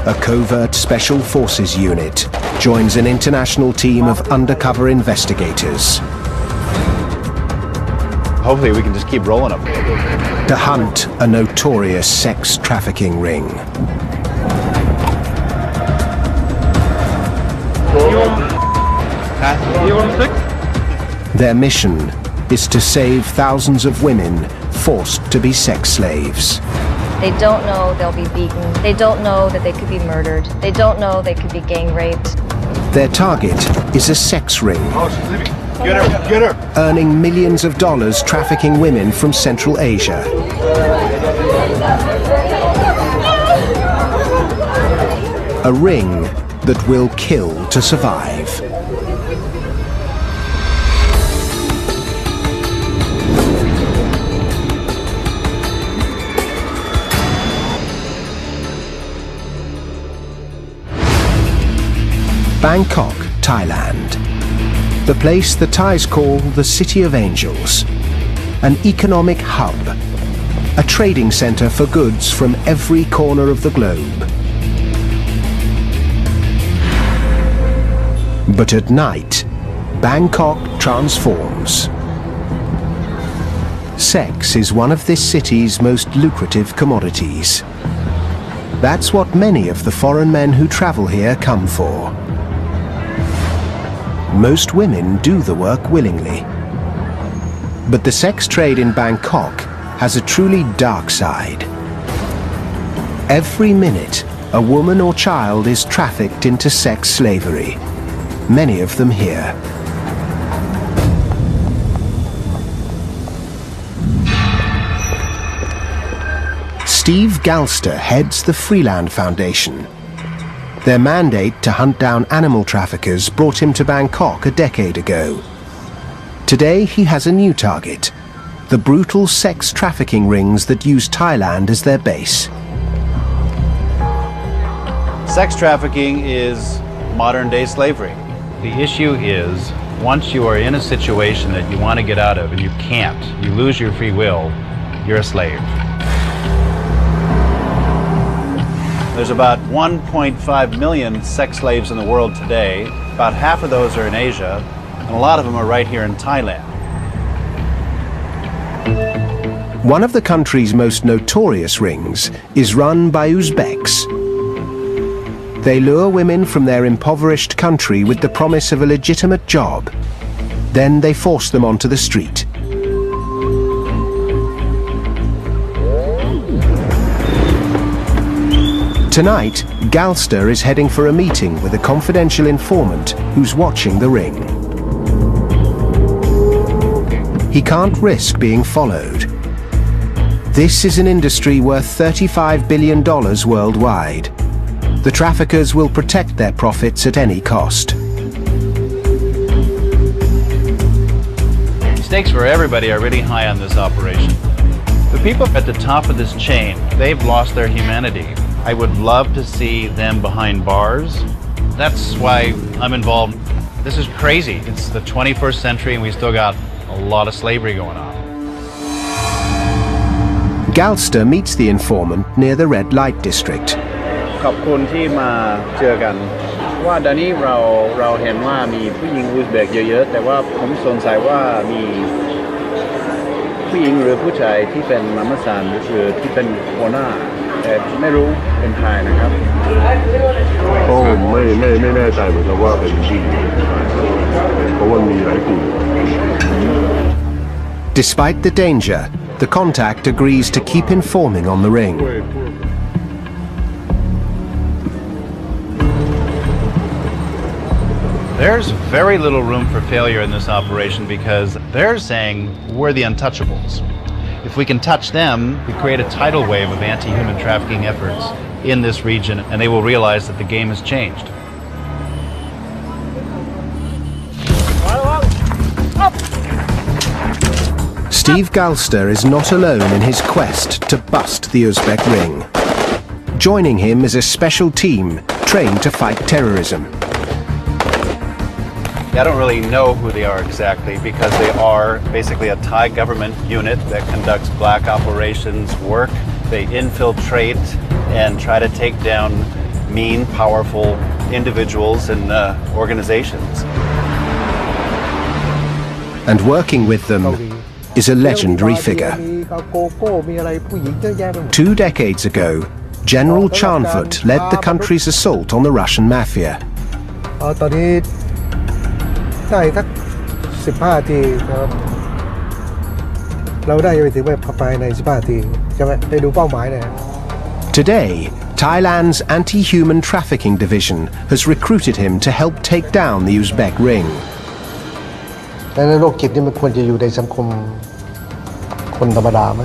a covert special forces unit, joins an international team of undercover investigators Hopefully we can just keep rolling them. to hunt a notorious sex trafficking ring. You want six? Their mission is to save thousands of women forced to be sex slaves. They don't know they'll be beaten. They don't know that they could be murdered. They don't know they could be gang raped. Their target is a sex ring, Oh, she's leaving. Get her, get her. earning millions of dollars trafficking women from Central Asia. A ring that will kill to survive. Bangkok, Thailand. The place the Thais call the City of Angels. An economic hub. A trading center for goods from every corner of the globe. But at night, Bangkok transforms. Sex is one of this city's most lucrative commodities. That's what many of the foreign men who travel here come for. Most women do the work willingly. But the sex trade in Bangkok has a truly dark side. Every minute, a woman or child is trafficked into sex slavery, many of them here. Steve Galster heads the Freeland Foundation. Their mandate to hunt down animal traffickers brought him to Bangkok a decade ago. Today he has a new target: the brutal sex trafficking rings that use Thailand as their base. Sex trafficking is modern-day slavery. The issue is, once you are in a situation that you want to get out of and you can't, you lose your free will, you're a slave. There's about 1.5 million sex slaves in the world today. About half of those are in Asia, and a lot of them are right here in Thailand. One of the country's most notorious rings is run by Uzbeks. They lure women from their impoverished country with the promise of a legitimate job. Then they force them onto the street. Tonight, Galster is heading for a meeting with a confidential informant who's watching the ring. He can't risk being followed. This is an industry worth $35 billion worldwide. The traffickers will protect their profits at any cost. Stakes for everybody are really high on this operation. The people at the top of this chain, they've lost their humanity. I would love to see them behind bars. That's why I'm involved. This is crazy. It's the 21st century and we still got a lot of slavery going on. Galster meets the informant near the red light district. ขอบคุณที่มาเจอกันว่าตอนนี้เราเห็นว่ามีผู้หญิงอุซเบกเยอะๆแต่ว่าผมสงสัยว่ามีผู้หญิงหรือผู้ชายที่เป็นมาม่าซานหรือที่เป็นหัวหน้าแต่ไม่รู้เป็นใครนะครับ ไม่แน่ใจเหมือนกันว่าเป็นผู้หญิงเพราะว่ามีหลายกลุ่ม Despite the danger, the contact agrees to keep informing on the ring. There's very little room for failure in this operation because they're saying we're the untouchables. If we can touch them, we create a tidal wave of anti-human trafficking efforts in this region, and they will realize that the game has changed. Steve Galster is not alone in his quest to bust the Uzbek ring. Joining him is a special team trained to fight terrorism. I don't really know who they are exactly because they are basically a Thai government unit that conducts black operations work. They infiltrate and try to take down mean, powerful individuals and organizations. And working with them is a legendary figure. 2 decades ago, General Chanvut led the country's assault on the Russian mafia. ตอนนี้ได้สัก15 นาทีครับเราได้ไปถึงแบบภายใน15 นาทีใช่ไหมได้ดูเป้าหมายเลย Today, Thailand's anti-human trafficking division has recruited him to help take down the Uzbek ring. ในโรคจิตนี่มันควรจะอยู่ในสังคมคนธรรมดาไหม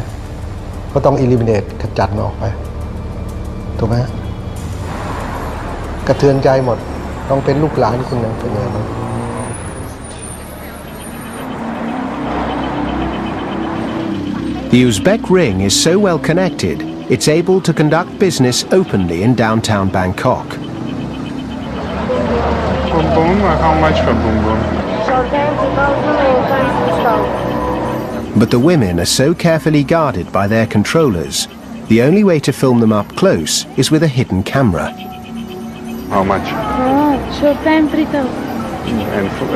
ก็ต้อง eliminate ขจัดมันออกไปถูกไหมกระเทือนใจหมดต้องเป็นลูกหลานคนหนึ่งเป็นไงบ้าง The Uzbek ring is so well connected, it's able to conduct business openly in downtown Bangkok. Boom boom. How much for boom boom? But the women are so carefully guarded by their controllers, the only way to film them up close is with a hidden camera. How much? Showtime 3,000.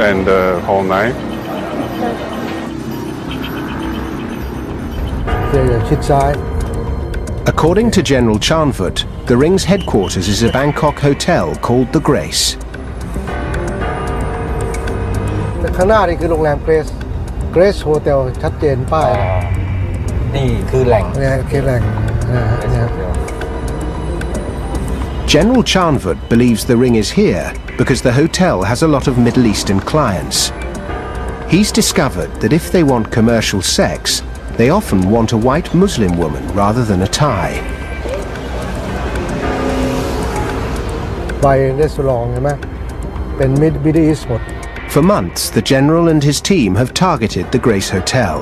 And the whole night? อย่างชิดซ้าย According to General Chanvut, the ring's headquarters is a Bangkok hotel called The Grace. ข้างหน้านี่คือโรงแรมเกรซ Grace Hotel ชัดเจนป้าย นี่คือแหล่ง เนี่ยคือแหล่งเนี่ย General Chanvut believes the ring is here because the hotel has a lot of Middle Eastern clients. He's discovered that if they want commercial sex, they often want a white Muslim woman rather than a Thai. ไปรีสอร์ทใช่ไหมเป็น Middle East หมด For months, the general and his team have targeted the Grace Hotel.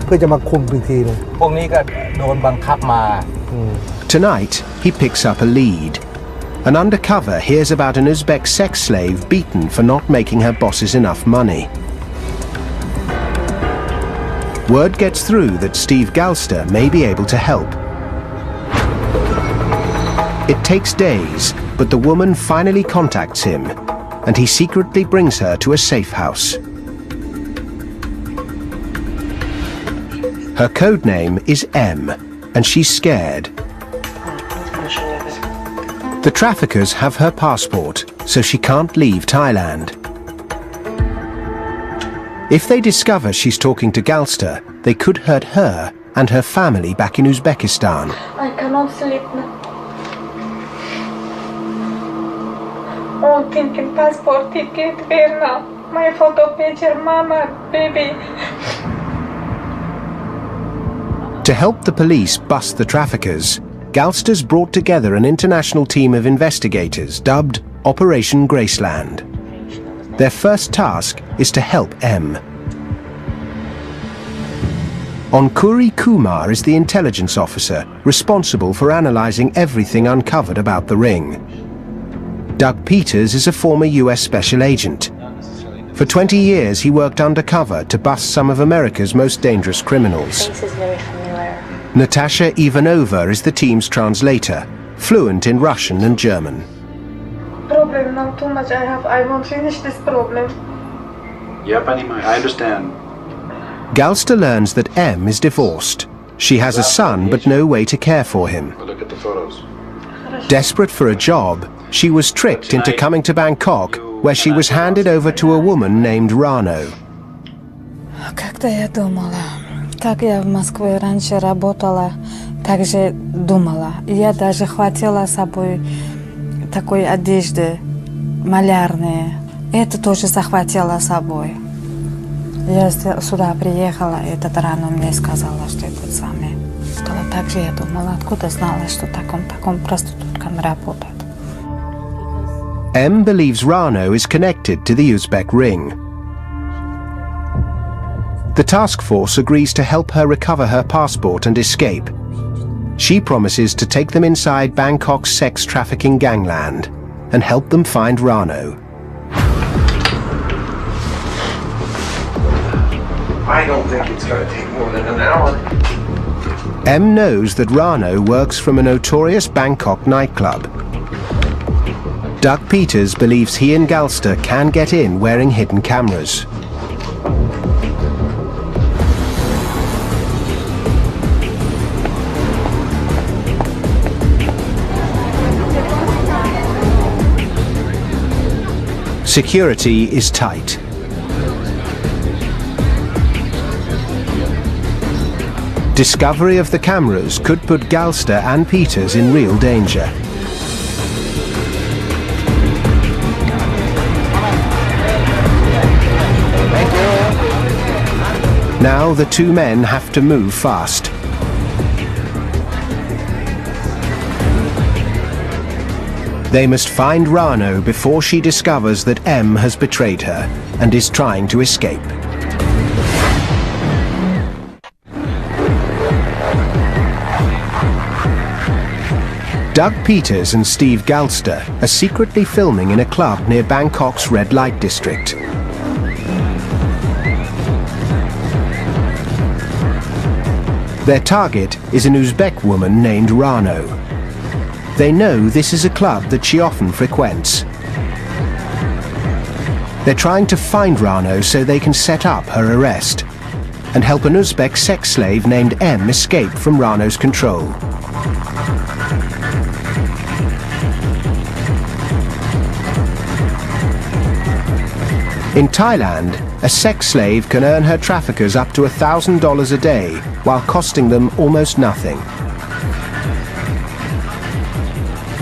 เพื่อจะมาคุมอีกทีนึง พวกนี้ก็โดนบังคับมา Tonight, he picks up a lead. An undercover hears about an Uzbek sex slave beaten for not making her bosses enough money. Word gets through that Steve Galster may be able to help. It takes days, but the woman finally contacts him, and he secretly brings her to a safe house. Her code name is M, and she's scared. The traffickers have her passport, so she can't leave Thailand. If they discover she's talking to Galster, they could hurt her and her family back in Uzbekistan. I cannot sleep now. Oh, thinking passport ticket, where now? My photo picture, mama, baby. To help the police bust the traffickers, Galster's brought together an international team of investigators dubbed Operation Graceland. Their first task is to help M. Onkuri Kumar is the intelligence officer responsible for analyzing everything uncovered about the ring. Doug Peters is a former US special agent. For 20 years, he worked undercover to bust some of America's most dangerous criminals. Face is very familiar. Natasha Ivanova is the team's translator, fluent in Russian and German. Problem now too much I have. I won't finish this problem. Yep, I understand. Galster learns that M is divorced. She has a son but no way to care for him. Look at the photos. Desperate for a job, she was tricked into coming to Bangkok, where she was handed over to a woman named Rano. Как-то я думала, как я в Москве раньше работала, так же думала. Я даже хватила с собой такой одежды малярные. Это тоже захватила с собой. Я сюда приехала, и этот Рано мне сказала, что это самое. Сказала, так же я думала, откуда знала, что таком проституткам работает. M believes Rano is connected to the Uzbek ring. The task force agrees to help her recover her passport and escape. She promises to take them inside Bangkok's sex trafficking gangland and help them find Rano. I don't think it's going to take more than an hour. M knows that Rano works from a notorious Bangkok nightclub. Doug Peters believes he and Galster can get in wearing hidden cameras. Security is tight. Discovery of the cameras could put Galster and Peters in real danger. Now the two men have to move fast. They must find Rano before she discovers that M has betrayed her and is trying to escape. Doug Peters and Steve Galster are secretly filming in a club near Bangkok's red light district. Their target is an Uzbek woman named Rano. They know this is a club that she often frequents. They're trying to find Rano so they can set up her arrest and help an Uzbek sex slave named M escape from Rano's control. In Thailand, a sex slave can earn her traffickers up to $1,000 a day while costing them almost nothing.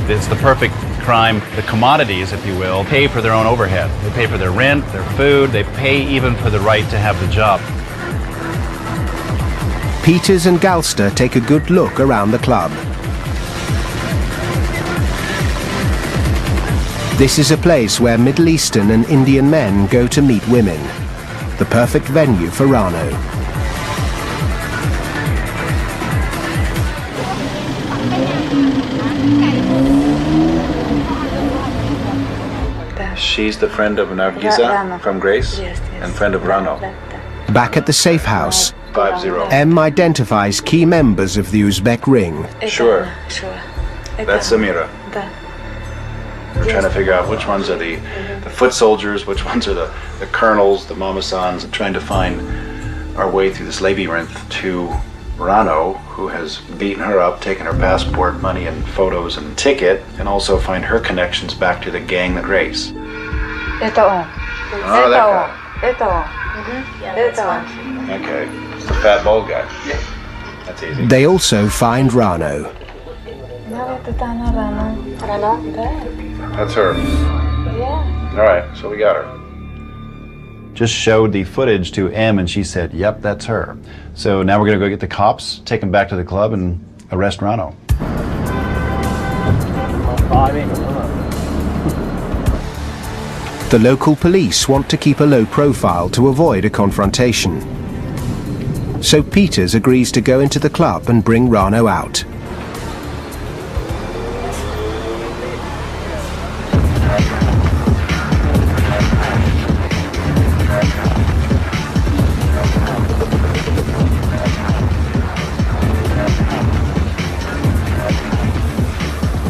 It's the perfect crime. The commodities, if you will, pay for their own overhead. They pay for their rent, their food, they pay even for the right to have the job. Peters and Galster take a good look around the club. This is a place where Middle Eastern and Indian men go to meet women. The perfect venue for Rano. She's the friend of Nargiza from Grace and friend of Rano. Back at the safe house, 5-0. M identifies key members of the Uzbek ring. Sure. That's Samira. We're trying to figure out which ones are the foot soldiers, which ones are the colonels, the mamasans, and trying to find our way through this labyrinth to Rano, who has beaten her up, taken her passport, money, and photos and ticket, and also find her connections back to the gang that Grace. Это он. Oh, that guy. Это он. Это он. Okay, it's the fat bald guy. That's easy. They also find Rano. That's her. Yeah. All right, so we got her. Just showed the footage to M and she said, yep, that's her. So now we're gonna go get the cops, take them back to the club and arrest Rano. The local police want to keep a low profile to avoid a confrontation. So Peters agrees to go into the club and bring Rano out.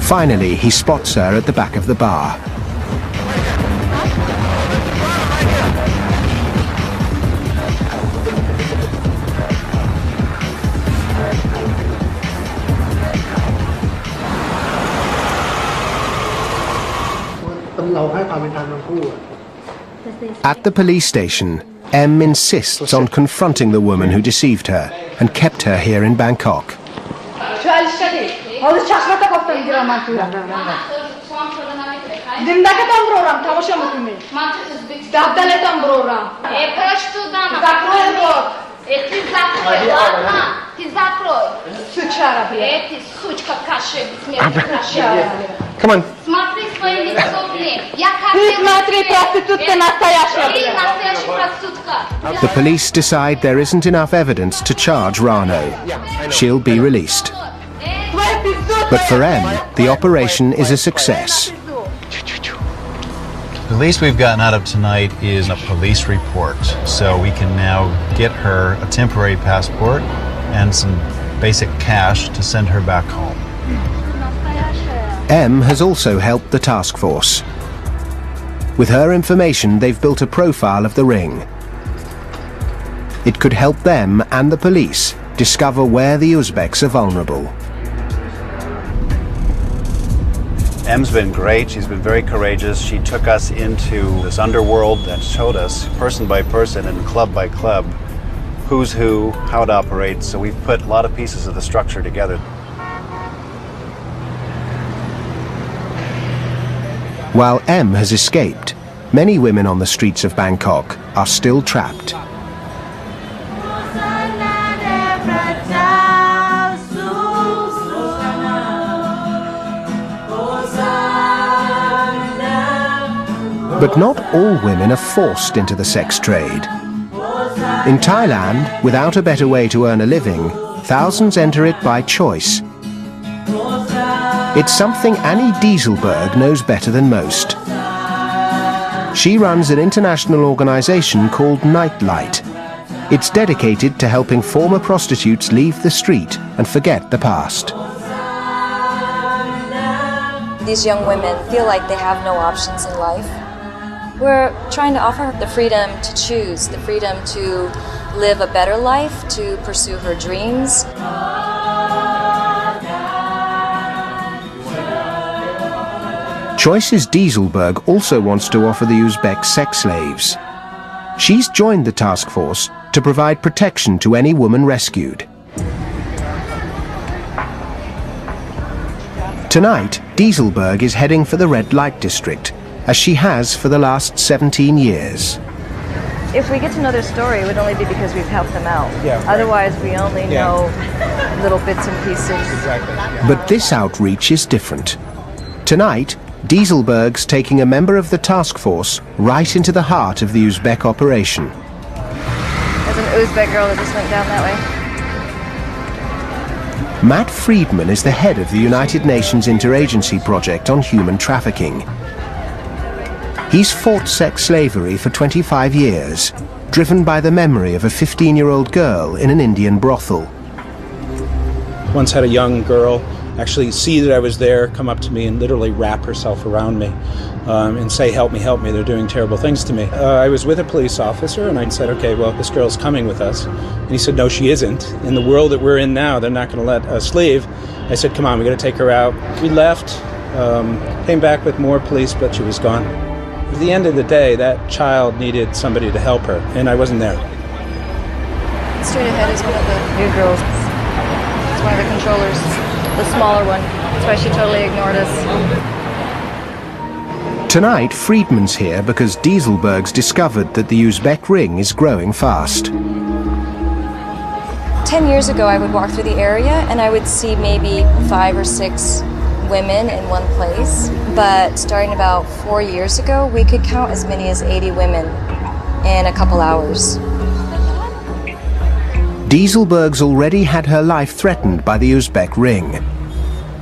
Finally, he spots her at the back of the bar. At the police station, M insists on confronting the woman who deceived her and kept her here in Bangkok. Come on. The police decide there isn't enough evidence to charge Rano. She'll be released. But for M, the operation is a success. The least we've gotten out of tonight is a police report, so we can now get her a temporary passport and some basic cash to send her back home. M has also helped the task force. With her information, they've built a profile of the ring. It could help them and the police discover where the Uzbeks are vulnerable. M's been great. She's been very courageous. She took us into this underworld and showed us person by person and club by club who's who, how it operates. So we've put a lot of pieces of the structure together. While M has escaped, many women on the streets of Bangkok are still trapped. But not all women are forced into the sex trade. In Thailand, without a better way to earn a living, thousands enter it by choice. It's something Annie Dieselberg knows better than most. She runs an international organization called Nightlight. It's dedicated to helping former prostitutes leave the street and forget the past. These young women feel like they have no options in life. We're trying to offer her the freedom to choose, the freedom to live a better life, to pursue her dreams. Choices Dieselberg also wants to offer the Uzbek sex slaves. She's joined the task force to provide protection to any woman rescued. Tonight, Dieselberg is heading for the red light district, as she has for the last 17 years. If we get to know their story, it would only be because we've helped them out. Yeah, right. Otherwise, we only know little bits and pieces. Exactly. But this outreach is different. Tonight, Dieselberg's taking a member of the task force right into the heart of the Uzbek operation. There's an Uzbek girl that just went down that way. Matt Friedman is the head of the United Nations Interagency Project on Human Trafficking. He's fought sex slavery for 25 years, driven by the memory of a 15-year-old girl in an Indian brothel. Once had a young girl actually see that I was there, come up to me and literally wrap herself around me and say, help me, they're doing terrible things to me. I was with a police officer and I said, okay, well, this girl's coming with us. And he said, no, she isn't. In the world that we're in now, they're not going to let us leave. I said, come on, we got to take her out. We left, came back with more police, but she was gone. At the end of the day, that child needed somebody to help her, and I wasn't there. Straight ahead is one of the new girls. It's one of the controllers, the smaller one. That's why she totally ignored us. Tonight, Friedman's here because Dieselberg's discovered that the Uzbek ring is growing fast. 10 years ago, I would walk through the area and I would see maybe 5 or 6 women in one place. But starting about 4 years ago, we could count as many as 80 women in a couple hours. Dieselberg's already had her life threatened by the Uzbek ring.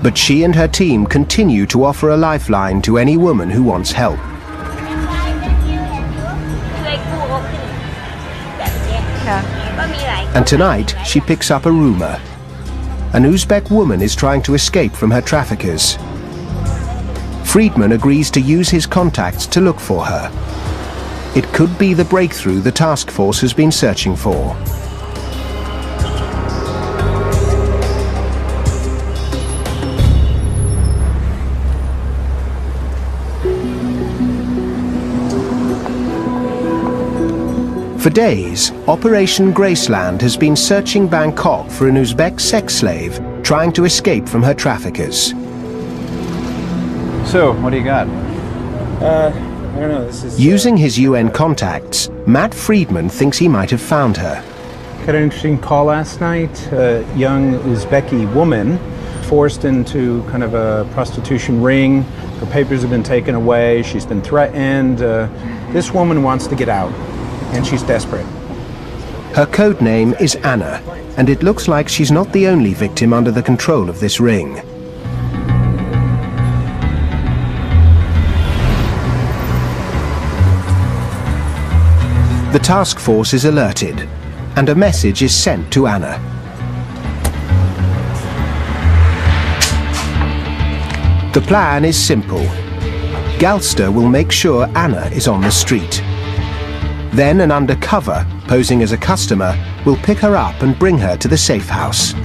But she and her team continue to offer a lifeline to any woman who wants help. And tonight, she picks up a rumor. An Uzbek woman is trying to escape from her traffickers. Friedman agrees to use his contacts to look for her. It could be the breakthrough the task force has been searching for. For days, Operation Graceland has been searching Bangkok for an Uzbek sex slave trying to escape from her traffickers. So, what do you got? I don't know, this is... Using his UN contacts, Matt Friedman thinks he might have found her. Got an interesting call last night. A young Uzbeki woman forced into kind of a prostitution ring. Her papers have been taken away. She's been threatened. This woman wants to get out, and she's desperate. Her code name is Anna, and it looks like she's not the only victim under the control of this ring. The task force is alerted, and a message is sent to Anna. The plan is simple. Galster will make sure Anna is on the street. Then an undercover, posing as a customer, will pick her up and bring her to the safe house.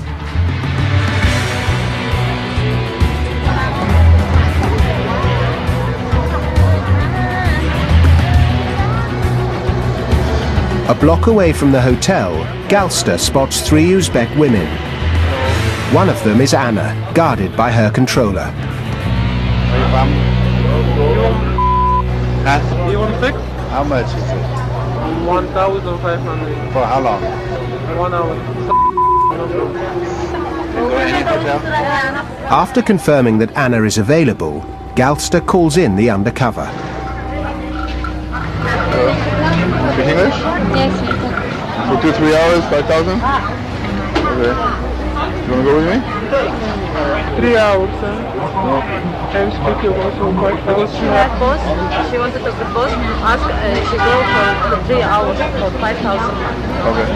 A block away from the hotel, Galster spots 3 Uzbek women. One of them is Anna, guarded by her controller. You want 6? How much is it? 1,500. For how long? 1 hour. After confirming that Anna is available, Galster calls in the undercover. Speak English? Yes, For 2-3 hours, 5,000? Okay. You wanna go with me? 3 hours, I'm speaking also quite fast. She had boss. She wanted to the boss ask. She go for 3 hours for 5,000. Okay.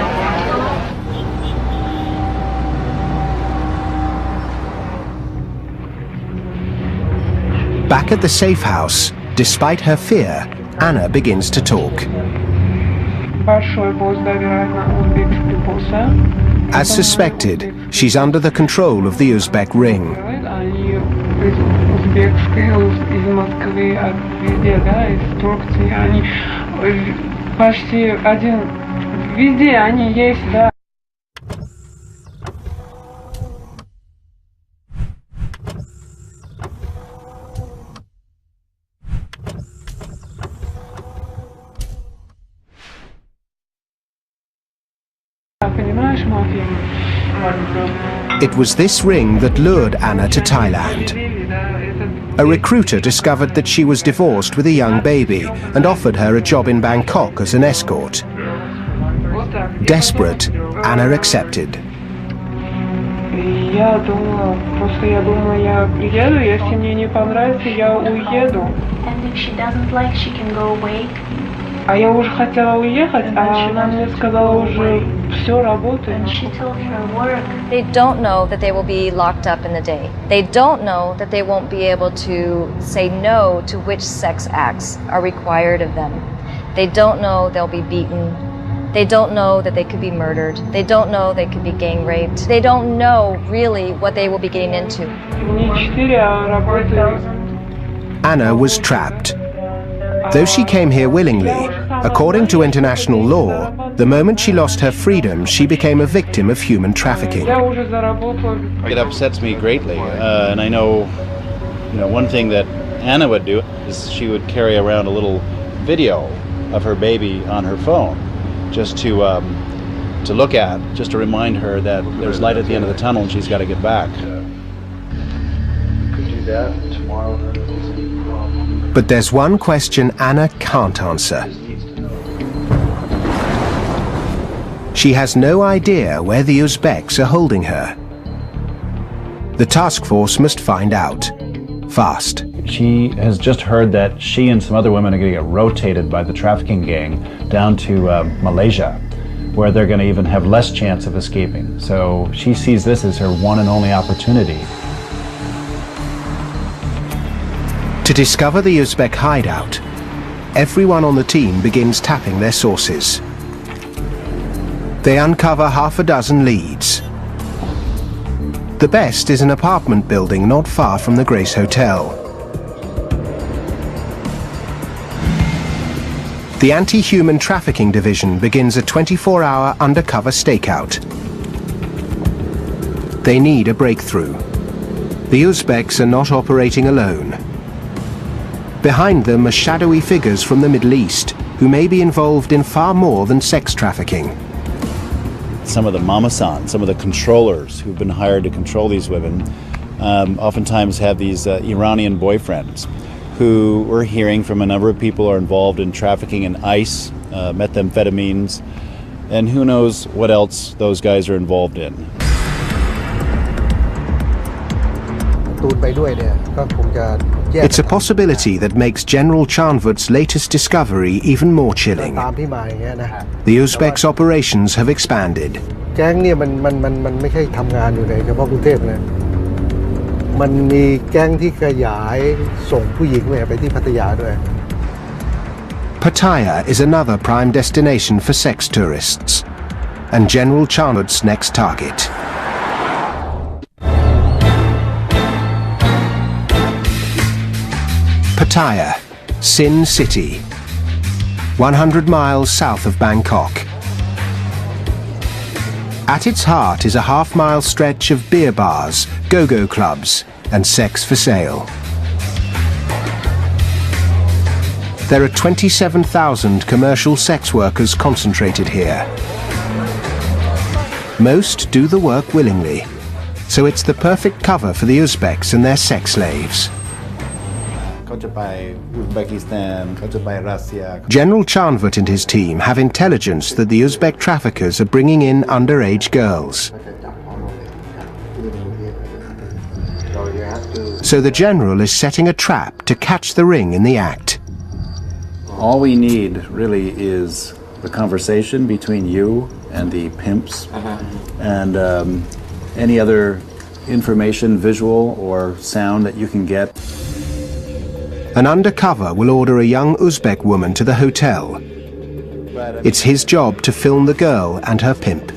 Back at the safe house, despite her fear, Anna begins to talk. Большой босс, да, вероятно, узбекский босс. As suspected, she's under the control of the Uzbek ring. Они узбекские, из Москвы, везде, да, из Турции, они почти один, везде они есть, да. It was this ring that lured Anna to Thailand. A recruiter discovered that she was divorced with a young baby and offered her a job in Bangkok as an escort. Desperate, Anna accepted. Я думала, просто я думала, я приеду, если мне не понравится, я уеду. And if she doesn't like, she can go away. А я уже хотела уехать, а она мне сказала уже все работает. And she told her work. They don't know that they will be locked up in the day. They don't know that they won't be able to say no to which sex acts are required of them. They don't know they'll be beaten. They don't know that they could be murdered. They don't know they could be gang raped. They don't know really what they will be getting into. Не 4, а работает. Anna was trapped. Though she came here willingly, according to international law, the moment she lost her freedom, she became a victim of human trafficking. It upsets me greatly, and I know, one thing that Anna would do is she would carry around a little video of her baby on her phone, just to look at, just to remind her that there's light at the end of the tunnel and she's got to get back. Could do that tomorrow. But there's one question Anna can't answer. She has no idea where the Uzbeks are holding her. The task force must find out. Fast. She has just heard that she and some other women are going to get rotated by the trafficking gang down to Malaysia, where they're going to even have less chance of escaping. So she sees this as her one and only opportunity. To discover the Uzbek hideout, everyone on the team begins tapping their sources. They uncover half a dozen leads. The best is an apartment building not far from the Grace Hotel. The Anti-Human Trafficking Division begins a 24-hour undercover stakeout. They need a breakthrough. The Uzbeks are not operating alone. Behind them are shadowy figures from the Middle East who may be involved in far more than sex trafficking. Some of the mamasan, some of the controllers who've been hired to control these women, oftentimes have these Iranian boyfriends who we're hearing from a number of people are involved in trafficking in ice, methamphetamines, and who knows what else those guys are involved in. It's a possibility that makes General Chanvut's latest discovery even more chilling. The Uzbeks' operations have expanded. มันมีแก๊งที่ขยายส่งผู้หญิงไปที่พัทยาด้วย Pattaya is another prime destination for sex tourists, and General Chanwood's next target. Pattaya, Sin City, 100 miles south of Bangkok. At its heart is a half-mile stretch of beer bars, go-go clubs, and sex for sale. There are 27,000 commercial sex workers concentrated here. Most do the work willingly, so it's the perfect cover for the Uzbeks and their sex slaves. General Chanwood and his team have intelligence that the Uzbek traffickers are bringing in underage girls. So the general is setting a trap to catch the ring in the act. All we need really is the conversation between you and the pimps, and any other information, visual or sound that you can get. An undercover will order a young Uzbek woman to the hotel. It's his job to film the girl and her pimp.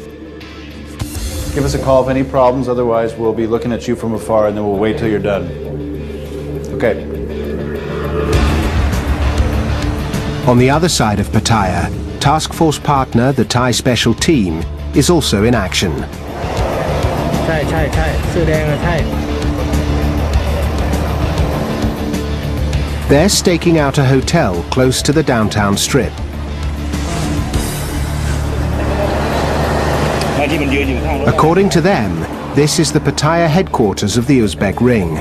Give us a call if any problems, otherwise we'll be looking at you from afar and then we'll wait till you're done. Okay. On the other side of Pattaya, task force partner, the Thai special team, is also in action. They're staking out a hotel close to the downtown strip. According to them, this is the Pattaya headquarters of the Uzbek ring.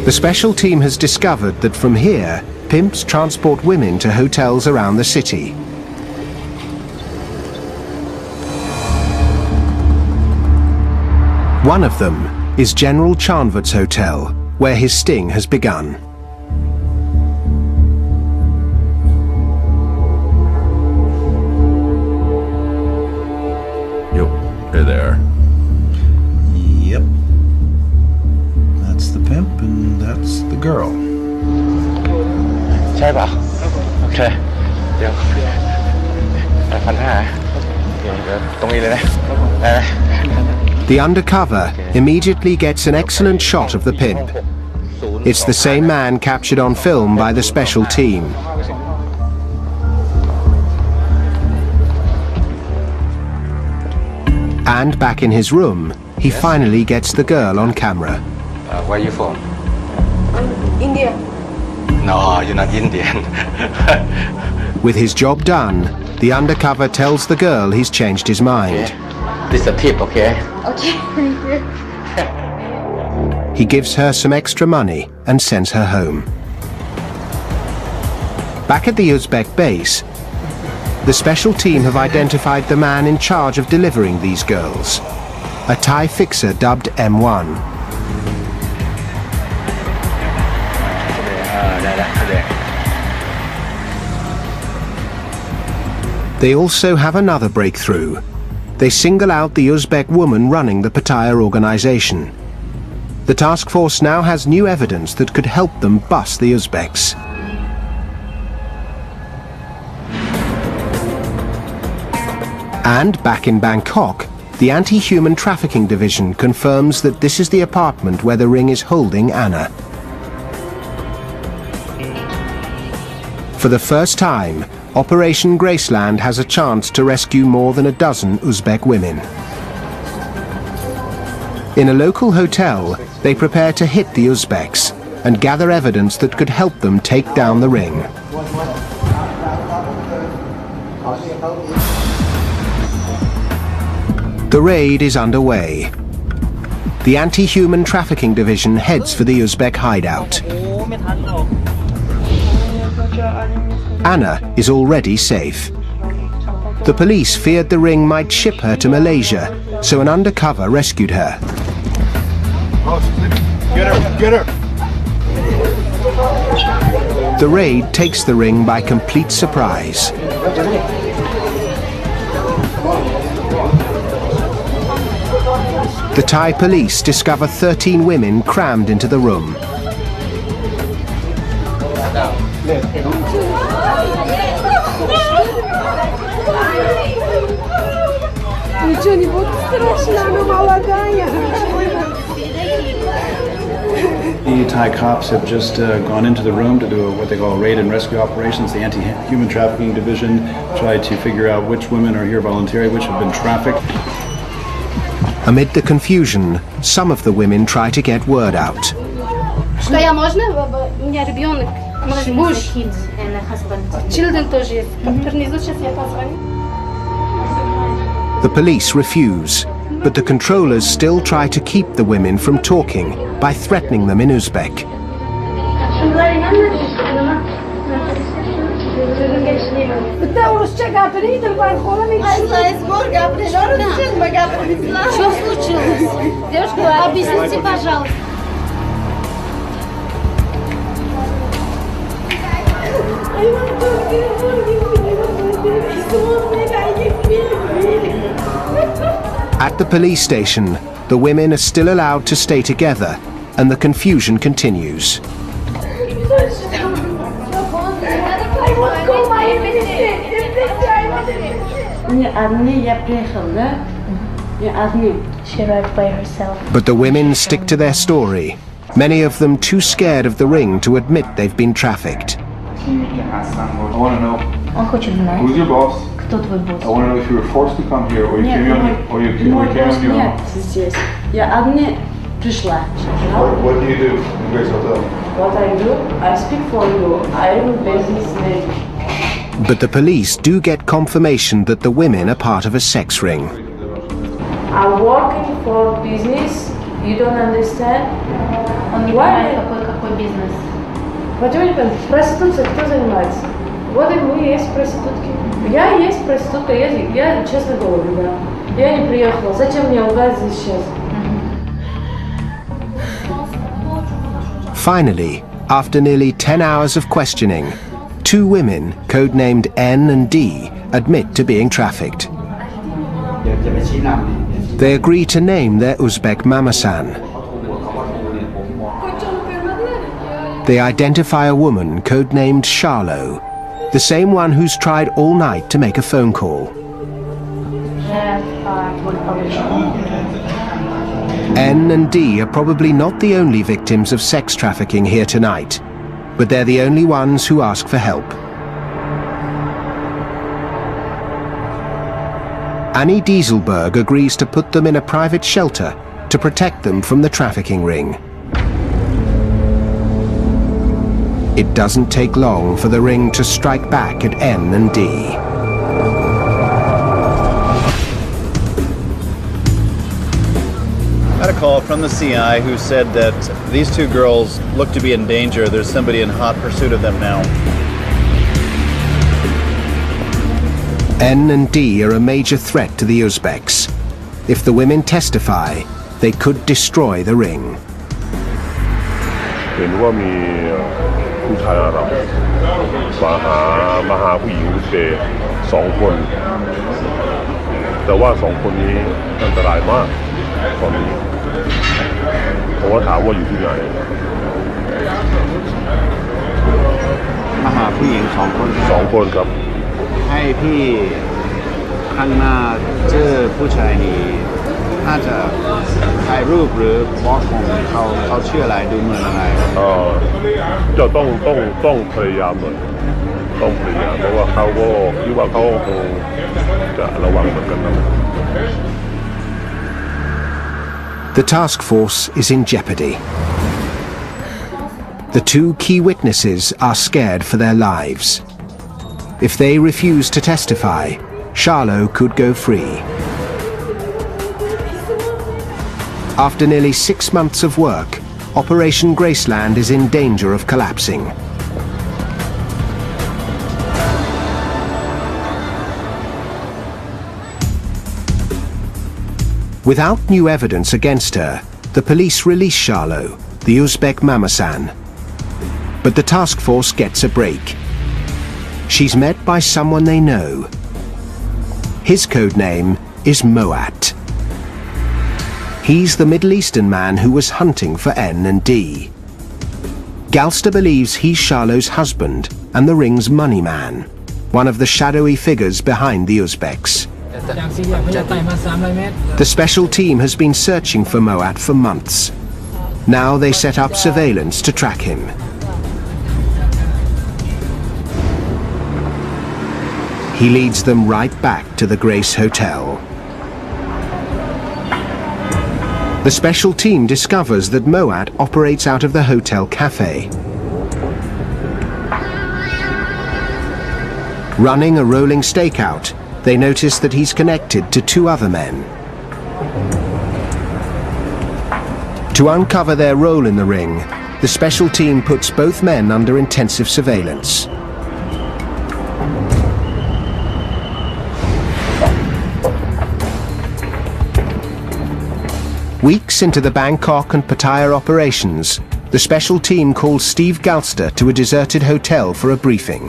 The special team has discovered that from here, pimps transport women to hotels around the city. One of them is General Chanwood's hotel, where his sting has begun. Yo, hey there. Yep. That's the pimp and that's the girl. Okay. The undercover immediately gets an excellent shot of the pimp. It's the same man captured on film by the special team. And back in his room, he finally gets the girl on camera. Where are you from? India. No, you're not Indian. With his job done, the undercover tells the girl he's changed his mind. This is a tip, okay? Okay, thank you. He gives her some extra money and sends her home. Back at the Uzbek base, the special team have identified the man in charge of delivering these girls, a Thai fixer dubbed M1. They also have another breakthrough. They single out the Uzbek woman running the Pattaya organization. The task force now has new evidence that could help them bust the Uzbeks. And back in Bangkok, the Anti-Human Trafficking Division confirms that this is the apartment where the ring is holding Anna. For the first time, Operation Graceland has a chance to rescue more than a dozen Uzbek women. In a local hotel, they prepare to hit the Uzbeks and gather evidence that could help them take down the ring. The raid is underway. The Anti-Human Trafficking Division heads for the Uzbek hideout. Anna is already safe. The police feared the ring might ship her to Malaysia, so an undercover rescued her. Get her! Get her! The raid takes the ring by complete surprise. The Thai police discover 13 women crammed into the room. The Thai cops have just gone into the room to do what they call raid and rescue operations. The anti-human trafficking division tried to figure out which women are here voluntarily, which have been trafficked. Amid the confusion, some of the women try to get word out. Что я можно? У меня ребенок, муж, children тоже есть. Сейчас я позвоню. The police refuse, but the controllers still try to keep the women from talking by threatening them in Uzbek. Что случилось? Девушка, объясните, пожалуйста. At the police station, the women are still allowed to stay together, and the confusion continues. She arrived by herself. But the women stick to their story, many of them too scared of the ring to admit they've been trafficked. I want to know, Он хочет знать, who's your boss? кто твой босс. I want to know if you were forced to come here, or you Нет, came on, or you came мой on босс your нет own. здесь. Я одна пришла. What do you do in Grace Hotel? What I do, I speak for you. I am a business lady. But the police do get confirmation that the women are part of a sex ring. I'm working for business. You don't understand? Он не понимает, какой бизнес. Почему проституция кто занимается? Вот и мы есть проститутки. Я есть проститутка, я честно говорю, да. Я не приехала. Зачем мне лгать здесь сейчас? Finally, after nearly 10 hours of questioning, 2 women, codenamed N and D, admit to being trafficked. They agree to name their Uzbek mamasan. They identify a woman codenamed Charlo, the same one who's tried all night to make a phone call. N and D are probably not the only victims of sex trafficking here tonight, but they're the only ones who ask for help. Annie Dieselberg agrees to put them in a private shelter to protect them from the trafficking ring. It doesn't take long for the ring to strike back at N and D. I had a call from the CI who said that these 2 girls look to be in danger. There's somebody in hot pursuit of them now. N and D are a major threat to the Uzbeks. If the women testify, they could destroy the ring. เห็นว่ามีผู้ชายอาหรับมาหาผู้หญิงอุซเบก2 คน แต่ว่า2 คนนี้อันตรายมากตอนนี้เพราะว่าถามว่าอยู่ที่ไหน มาหาผู้หญิง2 คน 2 คนครับ ให้พี่ข้างหน้าเจอผู้ชายนี้น่าจะถ่ายรูปหรือบล็อกของเขาชื่ออะไรดูเหมือนอะไร จะต้องพยายามหน่อยต้องพยายามเพราะว่าเขาก็คิดว่าเขาคงจะระวังเหมือนกันนะ The task force is in jeopardy. The 2 key witnesses are scared for their lives. If they refuse to testify, Charlo could go free. After nearly 6 months of work, Operation Graceland is in danger of collapsing. Without new evidence against her, the police release Charlo, the Uzbek mamasan. But the task force gets a break. She's met by someone they know. His code name is Moat. He's the Middle Eastern man who was hunting for N and D. Galster believes he's Charlot's husband and the ring's money man, one of the shadowy figures behind the Uzbeks. The special team has been searching for Moat for months. Now they set up surveillance to track him. He leads them right back to the Grace Hotel. The special team discovers that Moat operates out of the hotel cafe. Running a rolling stakeout, they notice that he's connected to two other men. To uncover their role in the ring, the special team puts both men under intensive surveillance. Weeks into the Bangkok and Pattaya operations, the special team calls Steve Galster to a deserted hotel for a briefing.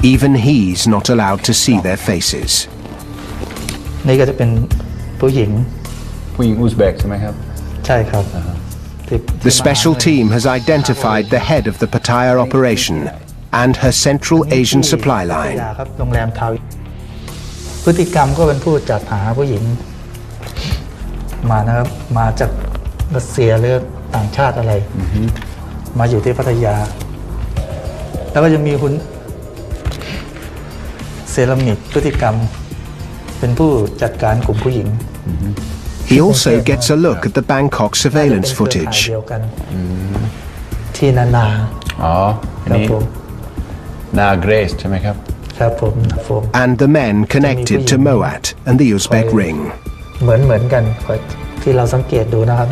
Even he's not allowed to see their faces. นี่ก็จะเป็นผู้หญิง ผู้หญิงอุซเบกใช่ไหมครับ ใช่ครับ The special team has identified the head of the Pattaya operation and her Central Asian supply line. ครับโรงแรมทาวพฤติกรรมก็เป็นผู้จัดหาผู้หญิงมานะครับมาจากรัสเซียหรือต่างชาติอะไรมาอยู่ที่พัทยาแล้วก็จะมีคุณเซรามิกพฤติกรรมเป็นผู้จัดการกลุ่มผู้หญิง He also gets a look at the Bangkok surveillance footage. ที่นานา อ๋ออันนี้นาเกรซใช่ไหมครับ ครับผม And the men connected to Moat and the Uzbek ring. เหมือนกันที่เราสังเกตดูนะครับ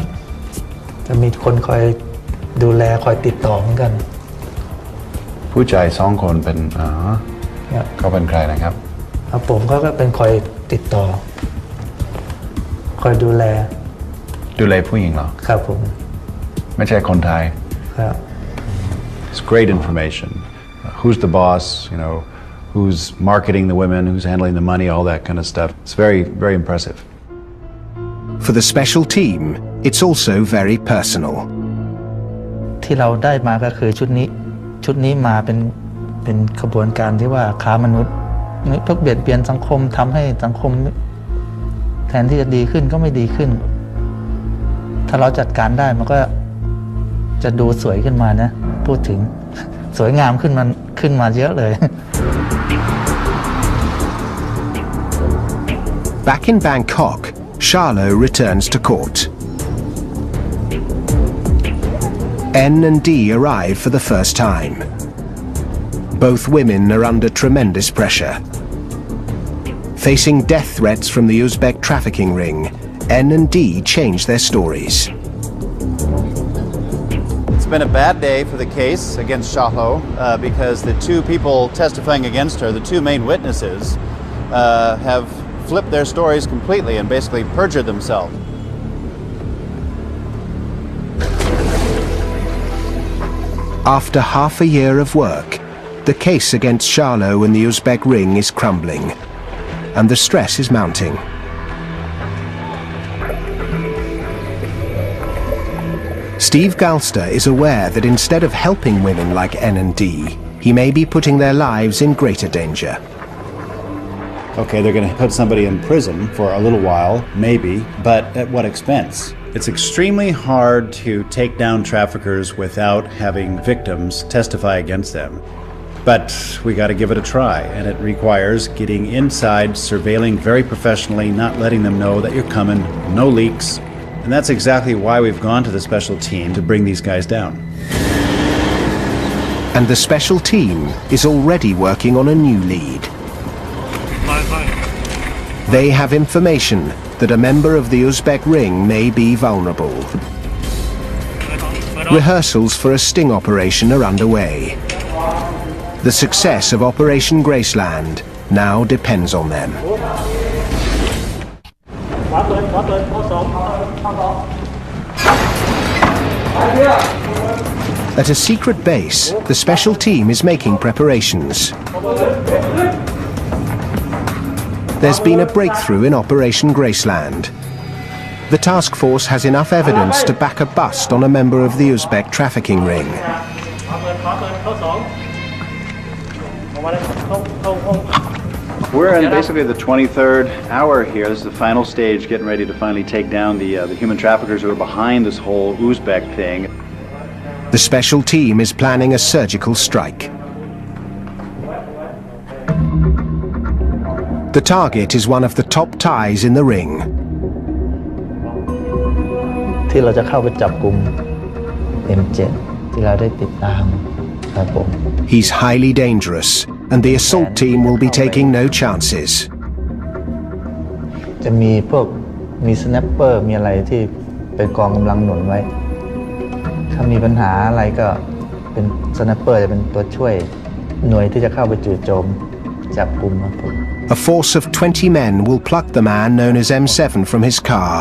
จะมีคนคอยดูแลคอยติดต่อเหมือนกันผู้ชาย2 คนเป็นเขาเป็นใครนะครับครับผมก็เป็นคอยติดต่อคอยดูแลผู้หญิงเหรอครับผมไม่ใช่คนไทยครับ It's great information. Who's the boss? You know, who's marketing the women? Who's handling the money? All that kind of stuff. It's very, very impressive. For the special team, it's also very personal. ที่เราได้มาก็คือชุดนี้มาเป็นขบวนการที่ว่าค้ามนุษย์พวกเบียดเบียนสังคมทำให้สังคมแทนที่จะดีขึ้นก็ไม่ดีขึ้นถ้าเราจัดการได้มันก็จะดูสวยขึ้นมานะพูดถึงสวยงามขึ้นมาเยอะเลย Back in Bangkok, Charlot returns to court. N and D arrive for the first time. Both women are under tremendous pressure. Facing death threats from the Uzbek trafficking ring, N and D change their stories. It's been a bad day for the case against Charlot because the two people testifying against her, the two main witnesses, have flipped their stories completely and basically perjured themselves. After half a year of work, the case against Charlot and the Uzbek ring is crumbling, and the stress is mounting. Steve Galster is aware that instead of helping women like N and D, he may be putting their lives in greater danger. Okay, they're going to put somebody in prison for a little while, maybe, but at what expense? It's extremely hard to take down traffickers without having victims testify against them. But we got to give it a try, and it requires getting inside, surveilling very professionally, not letting them know that you're coming, no leaks. And that's exactly why we've gone to the special team to bring these guys down. And the special team is already working on a new lead. They have information that a member of the Uzbek ring may be vulnerable. Rehearsals for a sting operation are underway. The success of Operation Graceland now depends on them. At a secret base, the special team is making preparations. There's been a breakthrough in Operation Graceland. The task force has enough evidence to back a bust on a member of the Uzbek trafficking ring. We're in basically the 23rd hour here. This is the final stage, getting ready to finally take down the human traffickers who are behind this whole Uzbek thing. The special team is planning a surgical strike. The target is one of the top Thais in the ring. ที่เราจะเข้าไปจับกุม M7 ที่เราได้ติดตามครับผม He's highly dangerous, and the assault team will be taking no chances. จะมีพวกมีสแนปเปอร์มีอะไรที่เป็นกองกำลังหนุนไว้ถ้ามีปัญหาอะไรก็เป็นสแนปเปอร์จะเป็นตัวช่วยหน่วยที่จะเข้าไปจู่โจมจับกุมครับผม A force of 20 men will pluck the man known as M7 from his car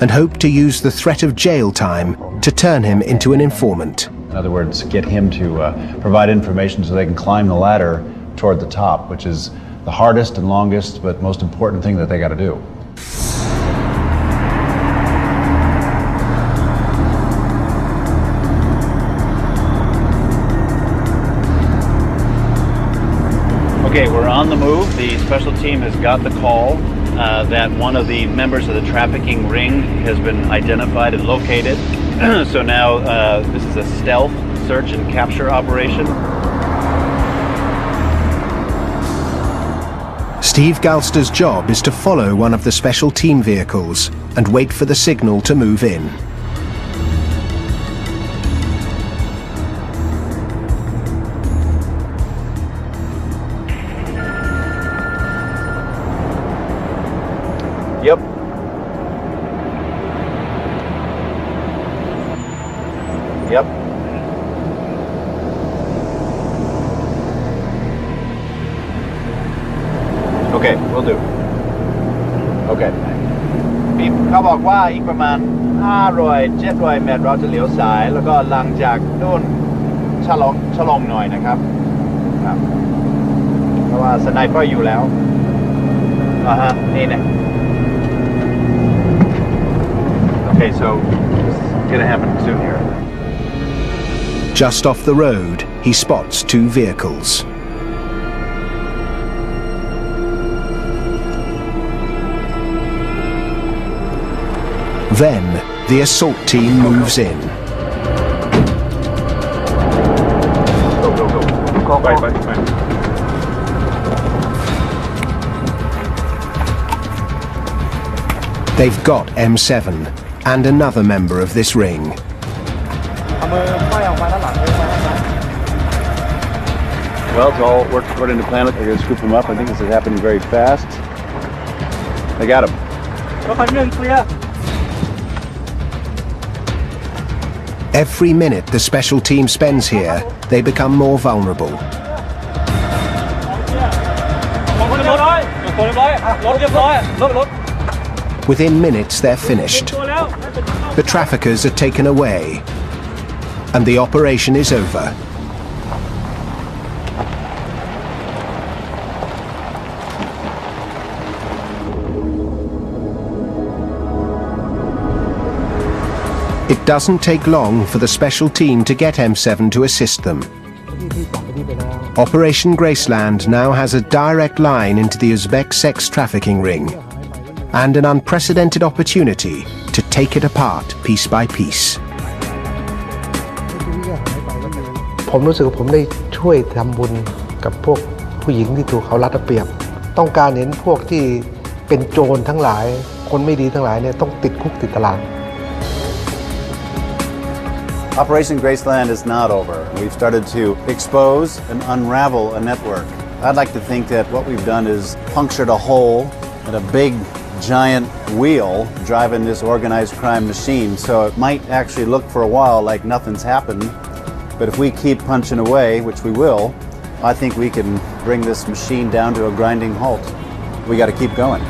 and hope to use the threat of jail time to turn him into an informant. In other words, get him to provide information so they can climb the ladder toward the top, which is the hardest and longest but most important thing that they got to do. Okay, we're on the move. The special team has got the call that one of the members of the trafficking ring has been identified and located. So now this is a stealth search and capture operation. Steve Galster's job is to follow one of the special team vehicles and wait for the signal to move in. Yep. Yep. Okay, we'll do. Okay. เขาบอกว่าอีกประมาณ500-700 เมตรเราจะเลี้ยวซ้ายแล้วก็หลังจากนู่นชะลองหน่อยนะครับเพราะว่าสไนเปอร์อยู่แล้วนี่นะ Okay, so this is gonna happen soon here. Just off the road, he spots two vehicles. Then, the assault team moves in. Go. Bye. They've got M7 and another member of this ring. Well, it's all worked according to plan. They're gonna scoop him up. I think this is happening very fast. They got him. Every minute the special team spends here, they become more vulnerable. Within minutes, they're finished. The traffickers are taken away, and the operation is over. It doesn't take long for the special team to get M7 to assist them. Operation Graceland now has a direct line into the Uzbek sex trafficking ring, and an unprecedented opportunity to take it apart piece by piece. ผมรู้สึกว่าผมได้ช่วยทำบุญกับพวกผู้หญิงที่ถูกเขารัดเอาเปรียบต้องการเห็นพวกที่เป็นโจรทั้งหลายคนไม่ดีทั้งหลายเนี่ยต้องติดคุกติดตาราง Operation Graceland is not over. We've started to expose and unravel a network. I'd like to think that what we've done is punctured a hole in a big giant wheel driving this organized crime machine. So it might actually look for a while like nothing's happened. But if we keep punching away, which we will, I think we can bring this machine down to a grinding halt. We got to keep going.